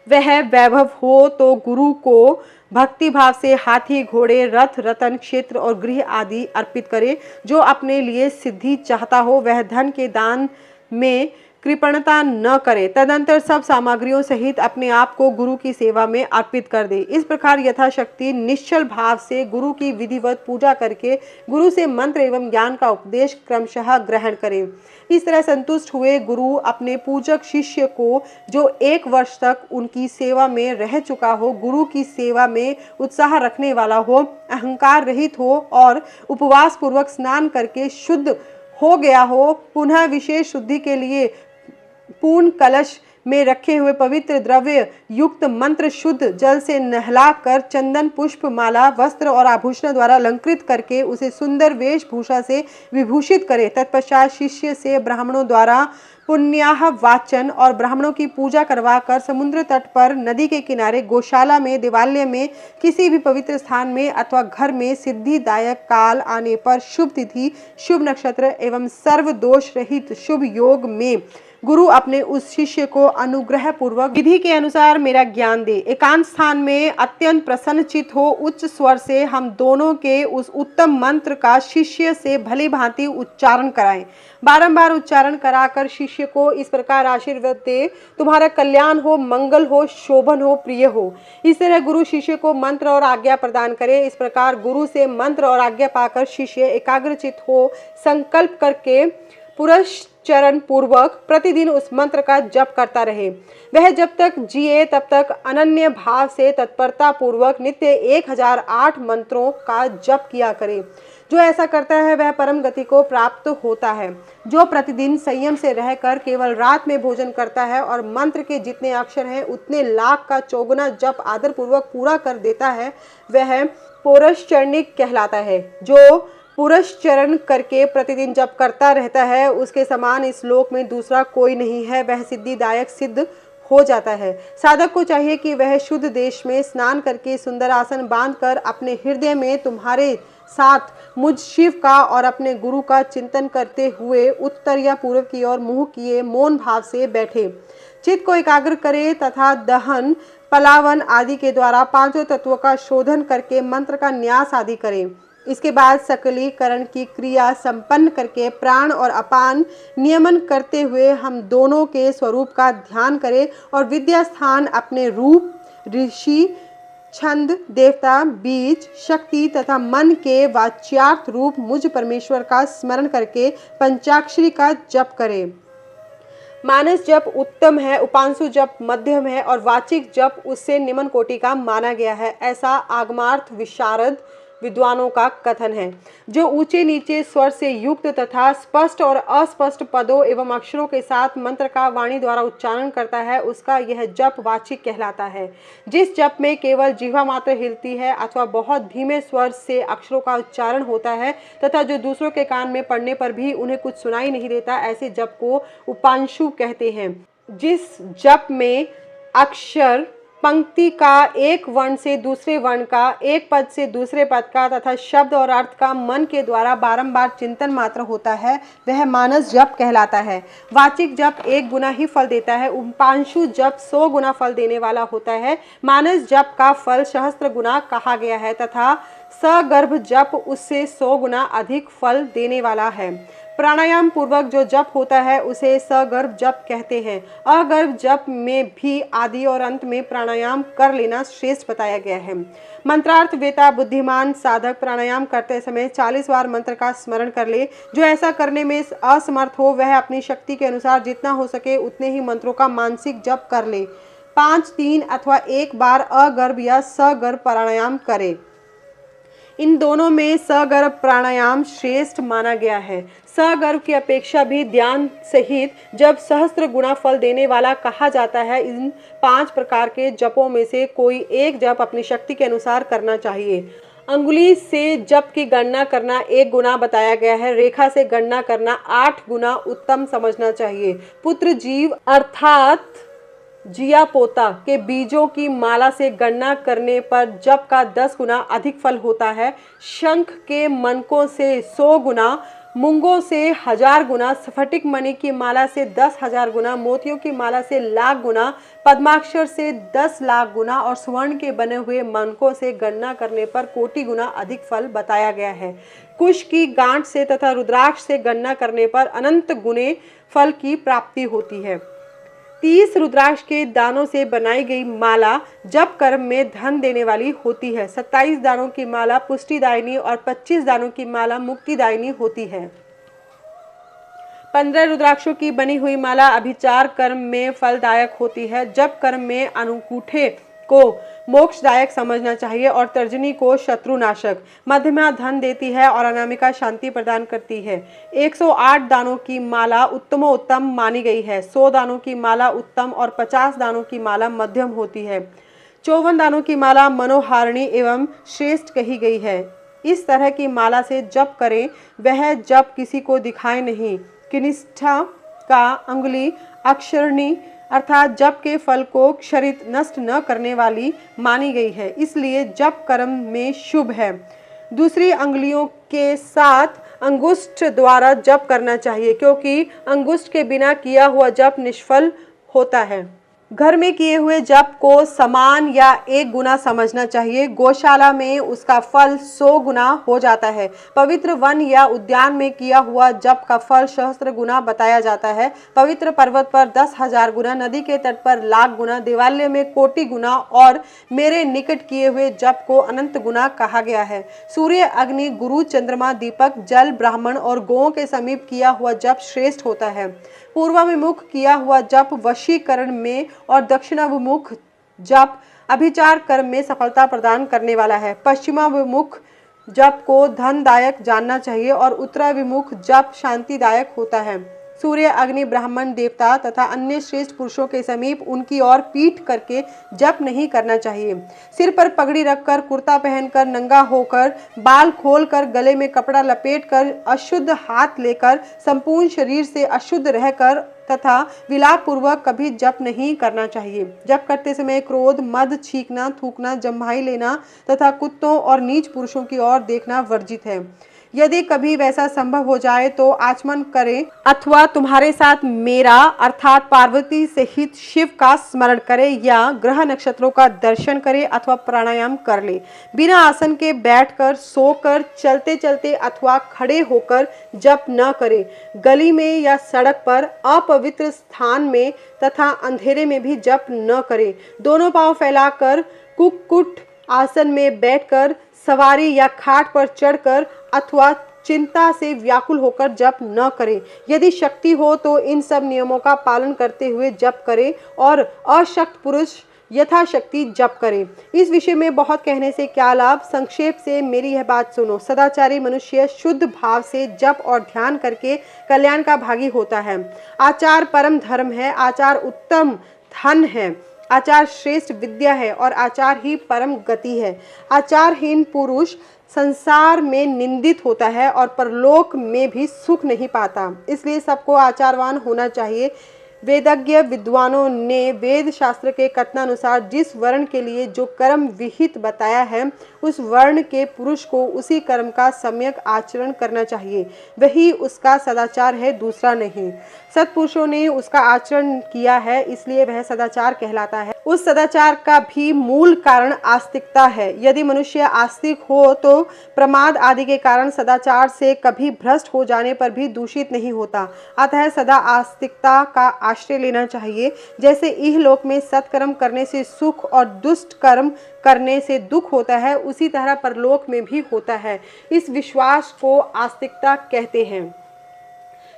वह वैभव हो तो गुरु को भक्ति भाव से हाथी, घोड़े, रथ, रतन, क्षेत्र और गृह आदि अर्पित करे। जो अपने लिए सिद्धि चाहता हो वह धन के दान में कृपणता न करे, तदंतर सब सामग्रियों सहित अपने आप को गुरु की सेवा में अर्पित कर दे। इस प्रकार यथाशक्ति निश्चल भाव से गुरु की विधिवत पूजा करके गुरु से मंत्र एवं ज्ञान का उपदेश क्रमशः ग्रहण करें। इस तरह संतुष्ट हुए गुरु अपने पूजक शिष्य को, जो 1 वर्ष तक उनकी सेवा में रह चुका हो, गुरु की सेवा में उत्साह रखने वाला हो, अहंकार रहित हो और उपवास पूर्वक स्नान करके शुद्ध हो गया हो, पुनः विशेष शुद्धि के लिए पूर्ण कलश में रखे हुए पवित्र द्रव्य युक्त मंत्र शुद्ध जल से नहलाकर चंदन, पुष्प, माला, वस्त्र और आभूषण द्वारा अलंकृत करके उसे सुंदर वेशभूषा से विभूषित करे। तत्पश्चात शिष्य से ब्राह्मणों द्वारा पुण्याह वाचन और ब्राह्मणों की पूजा करवाकर समुद्र तट पर, नदी के किनारे, गौशाला में, देवालय में, किसी भी पवित्र स्थान में अथवा घर में सिद्धिदायक काल आने पर शुभ तिथि, शुभ नक्षत्र एवं सर्व दोष रहित शुभ योग में गुरु अपने उस शिष्य को अनुग्रह पूर्वक विधि के अनुसार मेरा ज्ञान दे। एकांत स्थान में अत्यंत प्रसन्नचित हो उच्च स्वर से हम दोनों के उस उत्तम मंत्र का शिष्य से भली भांति उच्चारण कराएं। बारंबार उच्चारण कराकर शिष्य को इस प्रकार आशीर्वाद दे, तुम्हारा कल्याण हो, मंगल हो, शोभन हो, प्रिय हो। इस तरह गुरु शिष्य को मंत्र और आज्ञा प्रदान करे। इस प्रकार गुरु से मंत्र और आज्ञा पाकर शिष्य एकाग्रचित हो संकल्प करके पुरस्चरण पूर्वक प्रतिदिन उस मंत्र का जप करता रहे। वह जब तक जिए तब तक अनन्य भाव से तत्परता पूर्वक नित्य 1008 मंत्रों का जप किया करे। जो ऐसा करता है वह परम गति को प्राप्त होता है। जो प्रतिदिन संयम से रहकर केवल रात में भोजन करता है और मंत्र के जितने अक्षर हैं उतने लाख का 54 जप आदर पूर्वक पूरा कर देता है वह पौरश्चरणिक कहलाता है। जो पुरस्चरण करके प्रतिदिन जप करता रहता है उसके समान इस लोक में दूसरा कोई नहीं है, वह सिद्धिदायक सिद्ध हो जाता है। साधक को चाहिए कि वह शुद्ध देश में स्नान करके सुंदर आसन बांधकर अपने हृदय में तुम्हारे साथ मुझ शिव का और अपने गुरु का चिंतन करते हुए उत्तर या पूर्व की ओर मुंह किए मौन भाव से बैठे। चित्त को एकाग्र करे तथा दहन, पलावन आदि के द्वारा 5 तत्वों का शोधन करके मंत्र का न्यास आदि करें। इसके बाद सकलीकरण की क्रिया संपन्न करके प्राण और अपान नियमन करते हुए हम दोनों के स्वरूप का ध्यान करें और विद्या स्थान अपने रूप, ऋषि, छंद, देवता, बीज, शक्ति तथा मन के वाच्यार्थ रूप मुझ परमेश्वर का स्मरण करके पंचाक्षरी का जप करें। मानस जप उत्तम है, उपांशु जप मध्यम है और वाचिक जप उससे निम्न कोटि का माना गया है। ऐसा आगमार्थ विशारद विद्वानों का कथन है। जो ऊंचे नीचे स्वर से युक्त तथा स्पष्ट और अस्पष्ट पदों एवं अक्षरों के साथ मंत्र का वाणी द्वारा उच्चारण करता है उसका यह जप वाचिक कहलाता है। जिस जप में केवल जिह्वा मात्र हिलती है अथवा बहुत धीमे स्वर से अक्षरों का उच्चारण होता है तथा जो दूसरों के कान में पड़ने पर भी उन्हें कुछ सुनाई नहीं देता, ऐसे जप को उपांशु कहते हैं। जिस जप में अक्षर पंक्ति का एक वर्ण से दूसरे वर्ण का, एक पद से दूसरे पद का तथा शब्द और अर्थ का मन के द्वारा बारंबार चिंतन मात्र होता है वह मानस जप कहलाता है। वाचिक जप 1 गुना ही फल देता है, उपांशु जप 100 गुना फल देने वाला होता है। मानस जप का फल सहस्त्र गुना कहा गया है तथा सगर्भ जप उससे 100 गुना अधिक फल देने वाला है। प्राणायाम पूर्वक जो जप होता है उसे सगर्भ जप कहते हैं। अगर्भ जप में भी आदि और अंत में प्राणायाम कर लेना श्रेष्ठ बताया गया है। मंत्रार्थ वेता बुद्धिमान साधक प्राणायाम करते समय 40 बार मंत्र का स्मरण कर ले। जो ऐसा करने में असमर्थ हो वह अपनी शक्ति के अनुसार जितना हो सके उतने ही मंत्रों का मानसिक जप कर ले। 5, 3 अथवा 1 बार अगर्भ या सगर्भ प्राणायाम करे। इन दोनों में सगर्भ प्राणायाम श्रेष्ठ माना गया है। सगर्भ की अपेक्षा भी ध्यान सहित जब सहस्त्र गुना फल देने वाला कहा जाता है। इन 5 प्रकार के जपों में से कोई एक जप अपनी शक्ति के अनुसार करना चाहिए। अंगुली से जप की गणना करना 1 गुना बताया गया है। रेखा से गणना करना 8 गुना उत्तम समझना चाहिए। पुत्र जीव अर्थात जिया पोता के बीजों की माला से गणना करने पर जप का 10 गुना अधिक फल होता है। शंख के मनकों से 100 गुना, मूंगों से 1000 गुना, स्फटिक मणि की माला से 10,000 गुना, मोतियों की माला से लाख गुना, पद्माक्षर से 10 लाख गुना और स्वर्ण के बने हुए मनकों से गणना करने पर कोटि गुना अधिक फल बताया गया है। कुश की गांठ से तथा रुद्राक्ष से गणना करने पर अनंत गुने फल की प्राप्ति होती है। 30 रुद्राक्ष के दानों से बनाई गई माला जप कर्म में धन देने वाली होती है। 27 दानों की माला पुष्टिदायिनी और 25 दानों की माला मुक्तिदायिनी होती है। 15 रुद्राक्षों की बनी हुई माला अभिचार कर्म में फलदायक होती है। जप कर्म में अनुकूठे को मोक्षदायक समझना चाहिए और तर्जनी को शत्रुनाशक। मध्यमा धन देती है और अनामिका शांति प्रदान करती है। 108 दानों की माला उत्तमोत्तम मानी गई है। 100 दानों की माला उत्तम और 50 दानों की माला मध्यम होती है। 54 दानों की माला मनोहारिणी एवं श्रेष्ठ कही गई है। इस तरह की माला से जप करें वह जप किसी को दिखाए नहीं। किनिष्ठा का अंगुली अक्षरणी अर्थात जप के फल को क्षरित नष्ट न करने वाली मानी गई है, इसलिए जप कर्म में शुभ है। दूसरी अंगुलियों के साथ अंगुष्ठ द्वारा जप करना चाहिए क्योंकि अंगुष्ठ के बिना किया हुआ जप निष्फल होता है। घर में किए हुए जप को समान या 1 गुना समझना चाहिए। गौशाला में उसका फल 100 गुना हो जाता है। पवित्र वन या उद्यान में किया हुआ जप का फल सहस्त्र गुना बताया जाता है। पवित्र पर्वत पर 10,000 गुना, नदी के तट पर लाख गुना, देवालय में कोटि गुना और मेरे निकट किए हुए जप को अनंत गुना कहा गया है। सूर्य, अग्नि, गुरु, चंद्रमा, दीपक, जल, ब्राह्मण और गौओं के समीप किया हुआ जप श्रेष्ठ होता है। पूर्वाभिमुख किया हुआ जप वशीकरण में और दक्षिणाभिमुख जप अभिचार कर्म में सफलता प्रदान करने वाला है। पश्चिमाभिमुख जप को धनदायक जानना चाहिए और उत्तराभिमुख जप शांतिदायक होता है। सूर्य, अग्नि, ब्राह्मण, देवता तथा अन्य श्रेष्ठ पुरुषों के समीप उनकी ओर पीठ करके जप नहीं करना चाहिए। सिर पर पगड़ी रखकर, कुर्ता पहनकर, नंगा होकर, बाल खोलकर, गले में कपड़ा लपेटकर, अशुद्ध हाथ लेकर, संपूर्ण शरीर से अशुद्ध रहकर तथा विलाप पूर्वक कभी जप नहीं करना चाहिए। जप करते समय क्रोध, मद, छींकना, थूकना, जम्हाई लेना तथा कुत्तों और नीच पुरुषों की ओर देखना वर्जित है। यदि कभी वैसा संभव हो जाए तो आचमन करें अथवा तुम्हारे साथ मेरा अर्थात पार्वती सहित शिव का स्मरण करें या ग्रह नक्षत्रों का दर्शन करें अथवा प्राणायाम कर ले। बिना आसन के बैठकर, सोकर, चलते चलते अथवा खड़े होकर जप न करें। गली में या सड़क पर, अपवित्र स्थान में तथा अंधेरे में भी जप न करें। दोनों पांव फैलाकर, कुक्कुट आसन में बैठकर, सवारी या खाट पर चढ़कर अथवा चिंता से व्याकुल होकर जप न करें। यदि शक्ति हो तो इन सब नियमों का पालन करते हुए जप करें और अशक्त पुरुष यथाशक्ति जप करें। इस विषय में बहुत कहने से क्या लाभ, संक्षेप से मेरी यह बात सुनो। सदाचारी मनुष्य शुद्ध भाव से जप और ध्यान करके कल्याण का भागी होता है। आचार परम धर्म है, आचार उत्तम धन है, आचार श्रेष्ठ विद्या है और आचार ही परम गति है। आचारहीन पुरुष संसार में निंदित होता है और परलोक में भी सुख नहीं पाता। इसलिए सबको आचारवान होना चाहिए। वेदज्ञ विद्वानों ने वेद शास्त्र के कथनानुसार जिस वर्ण के लिए जो कर्म विहित बताया है, उस वर्ण के पुरुष को उसी कर्म का सम्यक आचरण करना चाहिए। वही उसका सदाचार है, दूसरा नहीं। सत्पुरुषों ने उसका आचरण किया है, इसलिए वह सदाचार कहलाता है। उस सदाचार का भी मूल कारण आस्तिकता है। यदि मनुष्य आस्तिक हो तो प्रमाद आदि के कारण सदाचार से कभी भ्रष्ट हो जाने पर भी दूषित नहीं होता। अतः सदा आस्तिकता का आश्रय लेना चाहिए। जैसे इहलोक में सत्कर्म करने से सुख और दुष्ट कर्म करने से दुख होता है, उसी तरह परलोक में भी होता है। इस विश्वास को आस्तिकता कहते हैं।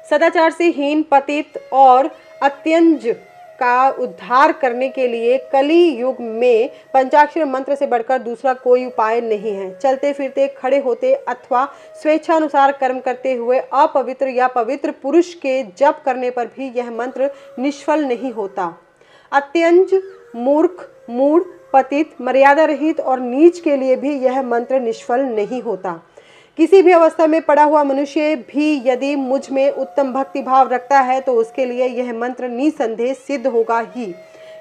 सदाचार से हीन, पतित और अत्यंज का उद्धार करने के लिए कली युग में पंचाक्षर मंत्र से बढ़कर दूसरा कोई उपाय नहीं है। चलते फिरते, खड़े होते अथवा स्वेच्छानुसार कर्म करते हुए अपवित्र या पवित्र पुरुष के जप करने पर भी यह मंत्र निष्फल नहीं होता। अत्यंज, मूर्ख, मूढ़, पतित, मर्यादा रहित और नीच के लिए भी यह मंत्र निष्फल नहीं होता। किसी भी अवस्था में पड़ा हुआ मनुष्य भी यदि मुझ में उत्तम भक्ति भाव रखता है तो उसके लिए यह मंत्र निसंदेह सिद्ध होगा ही,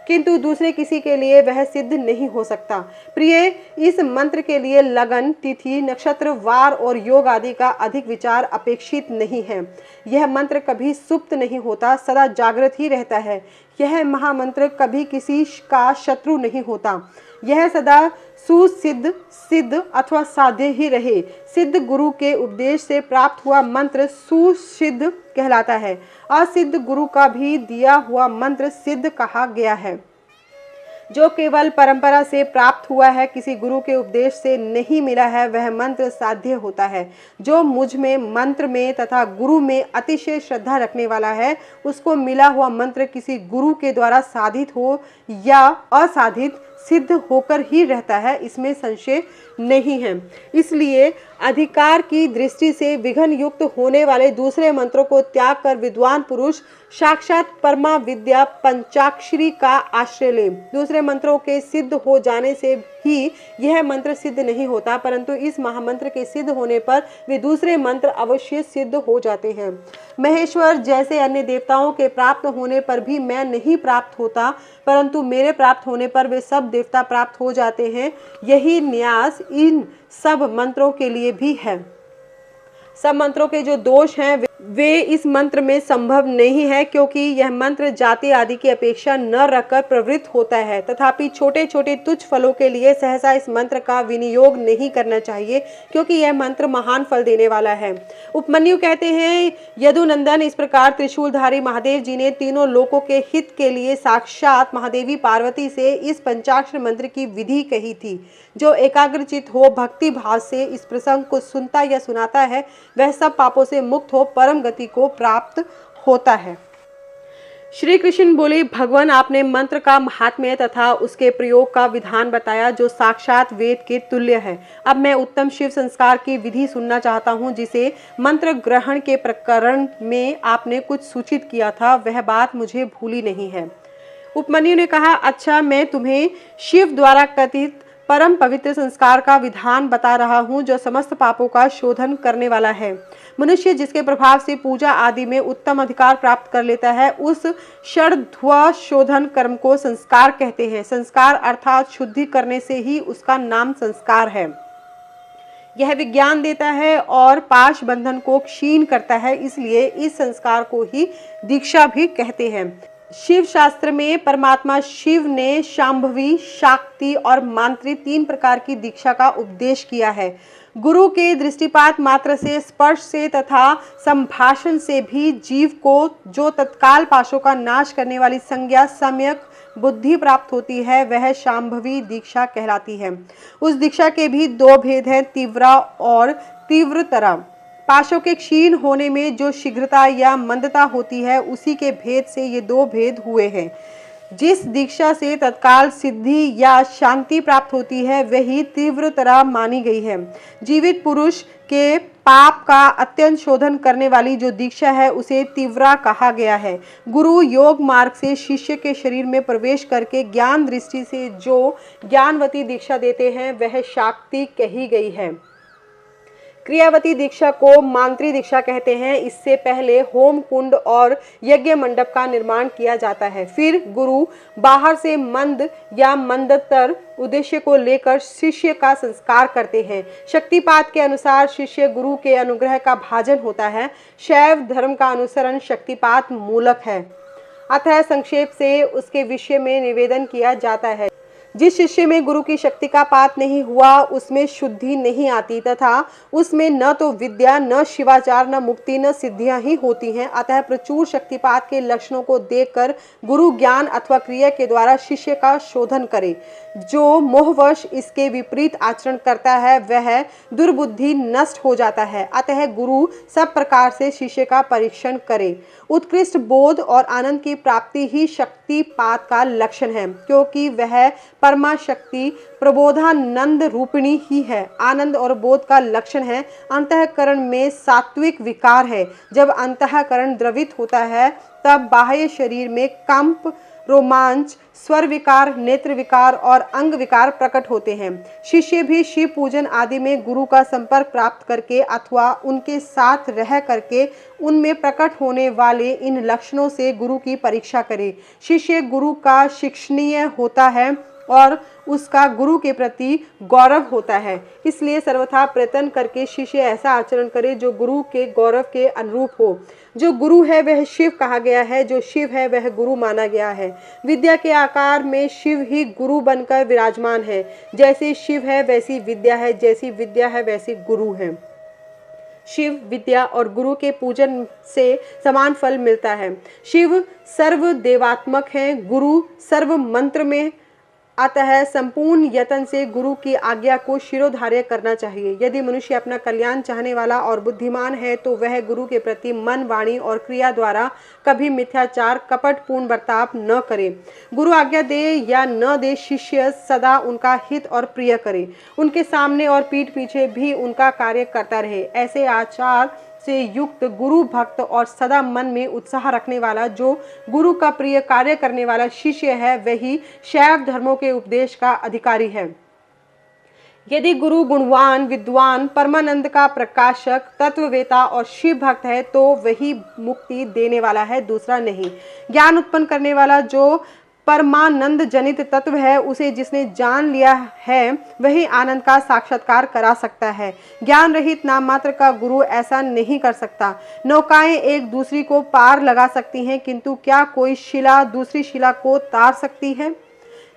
किंतु दूसरे किसी के लिए वह सिद्ध नहीं हो सकता। प्रिय, इस मंत्र के लिए लगन, तिथि, नक्षत्र, वार और योग आदि का अधिक विचार अपेक्षित नहीं है। यह मंत्र कभी सुप्त नहीं होता, सदा जागृत ही रहता है। यह महामंत्र कभी किसी का शत्रु नहीं होता। यह सदा सुसिद्ध, सिद्ध अथवा साध्य ही रहे। सिद्ध गुरु के उपदेश से प्राप्त हुआ मंत्र सुसिद्ध कहलाता है। असिद्ध गुरु का भी दिया हुआ मंत्र सिद्ध कहा गया है। जो केवल परंपरा से प्राप्त हुआ है, किसी गुरु के उपदेश से नहीं मिला है, वह मंत्र साध्य होता है। जो मुझ में, मंत्र में तथा गुरु में अतिशय श्रद्धा रखने वाला है, उसको मिला हुआ मंत्र किसी गुरु के द्वारा साधित हो या असाधित सिद्ध होकर ही रहता है, इसमें संशय नहीं है। इसलिए अधिकार की दृष्टि से विघ्न युक्त होने वाले दूसरे मंत्रों को त्याग कर विद्वान पुरुष साक्षात परमा विद्या पंचाक्षरी का आश्रय ले। दूसरे मंत्रों के सिद्ध हो जाने से ही यह मंत्र सिद्ध नहीं होता, परंतु इस महामंत्र के सिद्ध होने पर वे दूसरे मंत्र अवश्य सिद्ध हो जाते हैं। महेश्वर जैसे अन्य देवताओं के प्राप्त होने पर भी मैं नहीं प्राप्त होता, परंतु मेरे प्राप्त होने पर वे सब देवता प्राप्त हो जाते हैं। यही न्यास इन सब मंत्रों के लिए भी है। सब मंत्रों के जो दोष हैं वे इस मंत्र में संभव नहीं है, क्योंकि यह मंत्र जाति आदि की अपेक्षा न रखकर प्रवृत्त होता है। तथापि छोटे छोटे तुच्छ फलों के लिए सहसा इस मंत्र का विनियोग नहीं करना चाहिए, क्योंकि यह मंत्र महान फल देने वाला है। उपमन्यु कहते हैं, यदुनंदन, इस प्रकार त्रिशूलधारी महादेव जी ने तीनों लोकों के हित के लिए साक्षात महादेवी पार्वती से इस पंचाक्षर मंत्र की विधि कही थी। जो एकाग्रचित हो, भक्ति भाव से इस प्रसंग को सुनता या सुनाता है, वह सब पापों से मुक्त हो परम गति को प्राप्त होता है। श्री कृष्ण बोले, भगवान, आपने मंत्र का महात्म्य तथा उसके प्रयोग का विधान बताया जो साक्षात वेद के तुल्य है। अब मैं उत्तम शिव संस्कार की विधि सुनना चाहता हूँ, जिसे मंत्र ग्रहण के प्रकरण में आपने कुछ सूचित किया था, वह बात मुझे भूली नहीं है। उपमन्यु ने कहा, अच्छा, मैं तुम्हें शिव द्वारा कथित परम पवित्र संस्कार का विधान बता रहा हूँ, जो समस्त पापों का शोधन करने वाला है। मनुष्य जिसके प्रभाव से पूजा आदि में उत्तम अधिकार प्राप्त कर लेता है, उस षड्ध्व शोधन कर्म को संस्कार कहते हैं। संस्कार अर्थात शुद्धि करने से ही उसका नाम संस्कार है। यह विज्ञान देता है और पाश बंधन को क्षीण करता है, इसलिए इस संस्कार को ही दीक्षा भी कहते हैं। शिव शास्त्र में परमात्मा शिव ने शांभवी, शाक्ति और मांत्री 3 प्रकार की दीक्षा का उपदेश किया है। गुरु के दृष्टिपात मात्र से, स्पर्श से तथा संभाषण से भी जीव को जो तत्काल पाशों का नाश करने वाली संज्ञा, सम्यक बुद्धि प्राप्त होती है, वह शांभवी दीक्षा कहलाती है। उस दीक्षा के भी 2 भेद हैं, तीव्रा और तीव्रतरा। पाशों के क्षीण होने में जो शीघ्रता या मंदता होती है, उसी के भेद से ये 2 भेद हुए हैं। जिस दीक्षा से तत्काल सिद्धि या शांति प्राप्त होती है वही तीव्रतरा मानी गई है। जीवित पुरुष के पाप का अत्यंत शोधन करने वाली जो दीक्षा है उसे तीव्रा कहा गया है। गुरु योग मार्ग से शिष्य के शरीर में प्रवेश करके ज्ञान दृष्टि से जो ज्ञानवती दीक्षा देते हैं वह शाक्ति कही गई है। क्रियावती दीक्षा को मांत्री दीक्षा कहते हैं। इससे पहले होम कुंड और यज्ञ मंडप का निर्माण किया जाता है। फिर गुरु बाहर से मंद या मंदतर उद्देश्य को लेकर शिष्य का संस्कार करते हैं। शक्तिपात के अनुसार शिष्य गुरु के अनुग्रह का भाजन होता है। शैव धर्म का अनुसरण शक्तिपात मूलक है। अतः संक्षेप से उसके विषय में निवेदन किया जाता है। जिस शिष्य में गुरु की शक्ति का पात नहीं हुआ उसमें शुद्धि नहीं आती तथा उसमें न तो विद्या, न शिवाचार, न मुक्ति, न सिद्धियां ही होती हैं। अतः प्रचुर शक्तिपात के लक्षणों को देखकर गुरु ज्ञान अथवा क्रिया के द्वारा शिष्य का शोधन करे। जो मोहवश इसके विपरीत आचरण करता है वह दुर्बुद्धि नष्ट हो जाता है। अतः गुरु सब प्रकार से शिष्य का परीक्षण करे। उत्कृष्ट बोध और आनंद की प्राप्ति ही शक्तिपात का लक्षण है, क्योंकि वह परमा शक्ति प्रबोधानंद रूपिणी ही है। आनंद और बोध का लक्षण है अंतःकरण में सात्विक विकार है। जब अंतःकरण द्रवित होता है तब बाह्य शरीर में कंप, रोमांच, स्वर विकार, नेत्र विकार और अंग विकार प्रकट होते हैं। शिष्य भी शिव पूजन आदि में गुरु का संपर्क प्राप्त करके अथवा उनके साथ रह करके उनमें प्रकट होने वाले इन लक्षणों से गुरु की परीक्षा करे। शिष्य गुरु का शिक्षणीय होता है और उसका गुरु के प्रति गौरव होता है। इसलिए सर्वथा प्रयत्न करके शिष्य ऐसा आचरण करे जो गुरु के गौरव के अनुरूप हो। जो गुरु है वह शिव कहा गया है, जो शिव है वह गुरु माना गया है। विद्या के आकार में शिव ही गुरु बनकर विराजमान है। जैसे शिव है वैसी विद्या है, जैसी विद्या है वैसी गुरु है। शिव, विद्या और गुरु के पूजन से समान फल मिलता है। शिव सर्व देवात्मक है, गुरु सर्व मंत्र में। अतः संपूर्ण यत्न से गुरु की आज्ञा को शिरोधार्य करना चाहिए। यदि मनुष्य अपना कल्याण चाहने वाला और बुद्धिमान है तो वह गुरु के प्रति मन, वाणी और क्रिया द्वारा कभी मिथ्याचार, कपटपूर्ण बर्ताव न करे। गुरु आज्ञा दे या न दे, शिष्य सदा उनका हित और प्रिय करे। उनके सामने और पीठ पीछे भी उनका कार्य करता रहे। ऐसे आचार से युक्त गुरु भक्त और सदा मन में उत्साह रखने वाला जो गुरु का प्रिय कार्य करने वाला शिष्य है वही शैव धर्मों के उपदेश का अधिकारी है। यदि गुरु गुणवान, विद्वान, परमानंद का प्रकाशक, तत्ववेता और शिव भक्त है तो वही मुक्ति देने वाला है, दूसरा नहीं। ज्ञान उत्पन्न करने वाला जो परमानंद जनित तत्व है उसे जिसने जान लिया है वही आनंद का साक्षात्कार करा सकता है। ज्ञान रहित नाम मात्र का गुरु ऐसा नहीं कर सकता। नौकाएं एक दूसरी को पार लगा सकती हैं किंतु क्या कोई शिला दूसरी शिला को तार सकती है?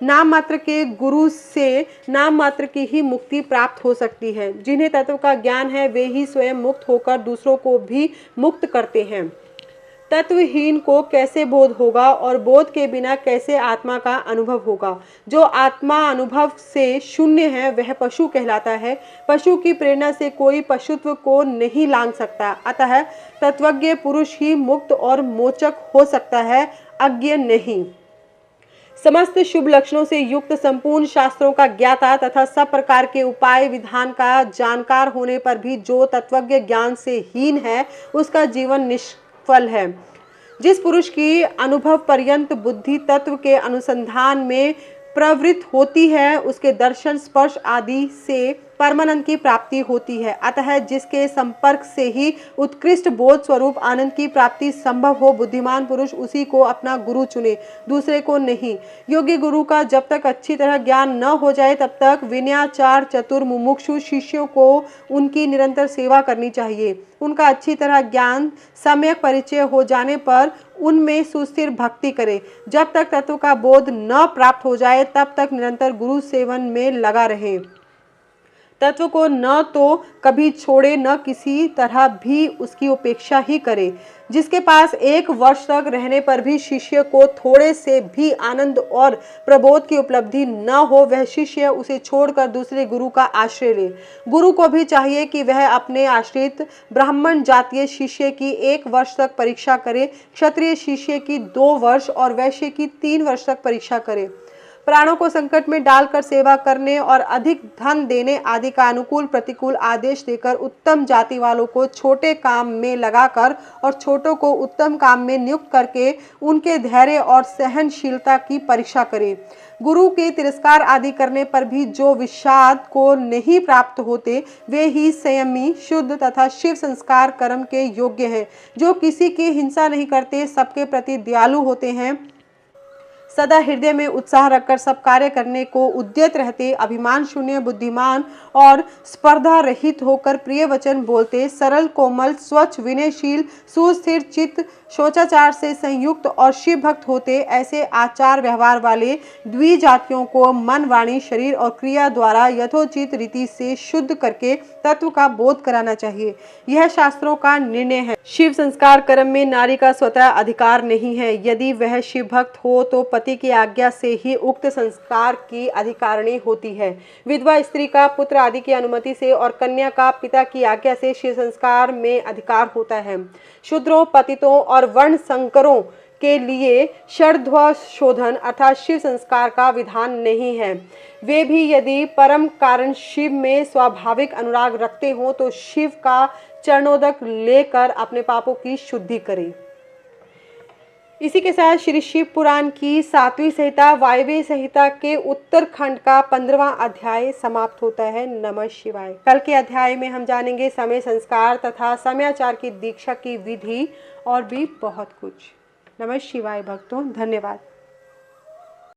नाम मात्र के गुरु से नाम मात्र की ही मुक्ति प्राप्त हो सकती है। जिन्हें तत्व का ज्ञान है वे ही स्वयं मुक्त होकर दूसरों को भी मुक्त करते हैं। तत्वहीन को कैसे बोध होगा और बोध के बिना कैसे आत्मा का अनुभव होगा? जो आत्मा अनुभव से शून्य है वह पशु कहलाता है। पशु की प्रेरणा से कोई पशुत्व को नहीं लांघ सकता। अतः तत्वज्ञ पुरुष ही मुक्त और मोचक हो सकता है, अज्ञ नहीं। समस्त शुभ लक्षणों से युक्त, संपूर्ण शास्त्रों का ज्ञाता तथा सब प्रकार के उपाय विधान का जानकार होने पर भी जो तत्वज्ञ ज्ञान से हीन है उसका जीवन निष्फल है। जिस पुरुष की अनुभव पर्यंत बुद्धि तत्व के अनुसंधान में प्रवृत्त होती है उसके दर्शन, स्पर्श आदि से परमानंद की प्राप्ति होती है। अतः जिसके संपर्क से ही उत्कृष्ट बोध स्वरूप आनंद की प्राप्ति संभव हो, बुद्धिमान पुरुष उसी को अपना गुरु चुने, दूसरे को नहीं। योग्य गुरु का जब तक अच्छी तरह ज्ञान न हो जाए तब तक विनयाचार चतुर मुमुक्षु शिष्यों को उनकी निरंतर सेवा करनी चाहिए। उनका अच्छी तरह ज्ञान सम्यक परिचय हो जाने पर उनमें सुस्थिर भक्ति करे। जब तक तत्व का बोध न प्राप्त हो जाए तब तक निरंतर गुरु सेवन में लगा रहे। तत्व को न तो कभी छोड़े, न किसी तरह भी उसकी उपेक्षा ही करे। जिसके पास 1 वर्ष तक रहने पर भी शिष्य को थोड़े से भी आनंद और प्रबोध की उपलब्धि न हो, वह शिष्य उसे छोड़कर दूसरे गुरु का आश्रय ले। गुरु को भी चाहिए कि वह अपने आश्रित ब्राह्मण जातीय शिष्य की 1 वर्ष तक परीक्षा करे, क्षत्रिय शिष्य की 2 वर्ष और वैश्य की 3 वर्ष तक परीक्षा करे। प्राणों को संकट में डालकर सेवा करने और अधिक धन देने आदि का अनुकूल प्रतिकूल आदेश देकर उत्तम जाति वालों को छोटे काम में लगाकर और छोटों को उत्तम काम में नियुक्त करके उनके धैर्य और सहनशीलता की परीक्षा करे। गुरु के तिरस्कार आदि करने पर भी जो विषाद को नहीं प्राप्त होते, वे ही संयमी, शुद्ध तथा शिव संस्कार कर्म के योग्य हैं। जो किसी की हिंसा नहीं करते, सबके प्रति दयालु होते हैं, सदा हृदय में उत्साह रखकर सब कार्य करने को उद्यत रहते, अभिमान शून्य, बुद्धिमान और स्पर्धा रहित होकर प्रिय वचन बोलते, सरल, कोमल, स्वच्छ, विनयशील, सुस्थिर चित्त, शोचाचार से संयुक्त और शिव भक्त होते, ऐसे आचार व्यवहार वाले द्विजातियों को मन, वाणी, शरीर और क्रिया द्वारा यथोचित रीति से शुद्ध करके तत्व का बोध कराना चाहिए। यह शास्त्रों का निर्णय है। शिव संस्कार कर्म में नारी का स्वतः अधिकार नहीं है। यदि वह शिव भक्त हो तो पति की आज्ञा से ही उक्त संस्कार की अधिकारिणी होती है। विधवा स्त्री का पुत्र आदि की अनुमति से और कन्या का पिता की आज्ञा से शिव संस्कार में अधिकार होता है। शूद्रों, पतितों और वर्ण संकरों के लिए षड्ध्व शोधन अर्थात शिव संस्कार का विधान नहीं है। वे भी यदि परम कारण शिव में स्वाभाविक अनुराग रखते हो तो शिव का चरणोदक लेकर अपने पापों की शुद्धि करें। इसी के साथ श्री शिव पुराण की 7वीं संहिता वायव्य संहिता के उत्तरखंड का 15वां अध्याय समाप्त होता है। नमः शिवाय। कल के अध्याय में हम जानेंगे समय संस्कार तथा समयाचार की दीक्षा की विधि और भी बहुत कुछ। नमः शिवाय भक्तों, धन्यवाद।